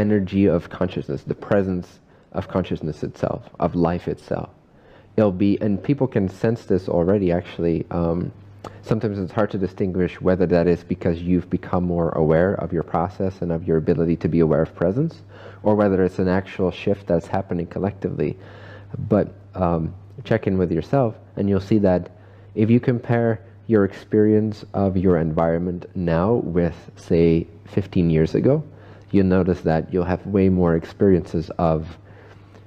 energy of consciousness, the presence of consciousness itself, of life itself. It'll be, and people can sense this already actually. Sometimes it's hard to distinguish whether that is because you've become more aware of your process and of your ability to be aware of presence, or whether it's an actual shift that's happening collectively. But check in with yourself and you'll see that if you compare your experience of your environment now with, say, 15 years ago, you'll notice that you'll have way more experiences of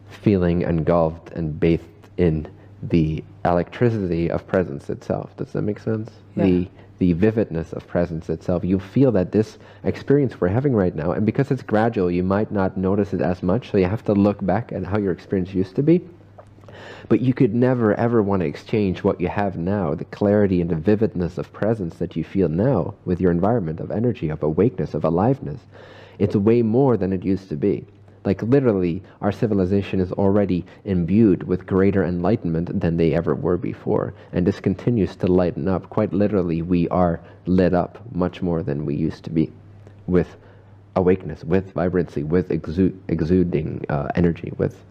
feeling engulfed and bathed in the electricity of presence itself. Does that make sense? Yeah. The vividness of presence itself. You feel that this experience we're having right now, and because it's gradual, you might not notice it as much, so you have to look back at how your experience used to be. But you could never ever want to exchange what you have now, the clarity and the vividness of presence that you feel now with your environment, of energy, of awakeness, of aliveness. It's way more than it used to be. Like literally, our civilization is already imbued with greater enlightenment than they ever were before. And this continues to lighten up. Quite literally, we are lit up much more than we used to be, with awakeness, with vibrancy, with exuding energy, with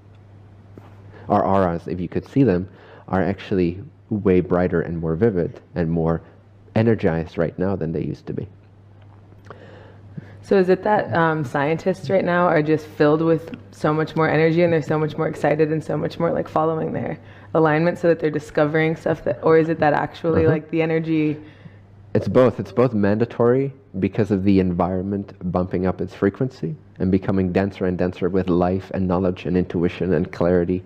our auras, if you could see them, are actually way brighter and more vivid and more energized right now than they used to be. So is it that scientists right now are just filled with so much more energy and they're so much more excited and so much more like following their alignment so that they're discovering stuff that, or is it that actually like the energy? It's both. It's both mandatory because of the environment bumping up its frequency and becoming denser and denser with life and knowledge and intuition and clarity.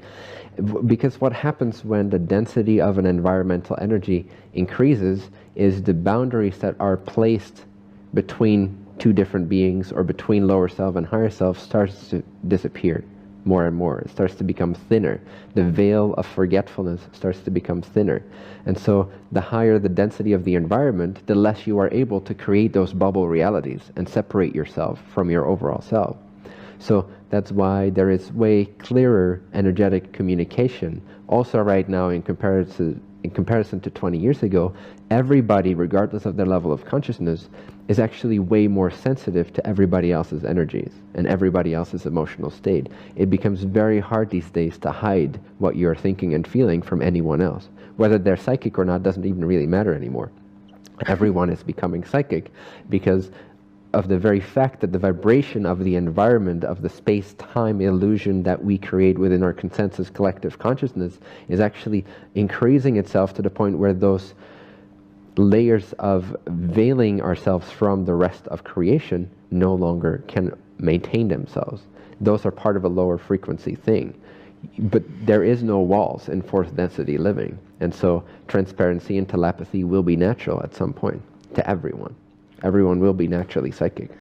Because what happens when the density of an environmental energy increases is the boundaries that are placed between two different beings or between lower self and higher self starts to disappear more and more. It starts to become thinner. The veil of forgetfulness starts to become thinner. And so the higher the density of the environment, the less you are able to create those bubble realities and separate yourself from your overall self. So that's why there is way clearer energetic communication. Also right now in comparison to 20 years ago, everybody, regardless of their level of consciousness, is actually way more sensitive to everybody else's energies and everybody else's emotional state. It becomes very hard these days to hide what you're thinking and feeling from anyone else. Whether they're psychic or not doesn't even really matter anymore. Everyone is becoming psychic because of the very fact that the vibration of the environment, of the space-time illusion that we create within our consensus collective consciousness is actually increasing itself to the point where those layers of veiling ourselves from the rest of creation no longer can maintain themselves. Those are part of a lower frequency thing. But there is no walls in fourth density living. And so transparency and telepathy will be natural at some point to everyone. Everyone will be naturally psychic.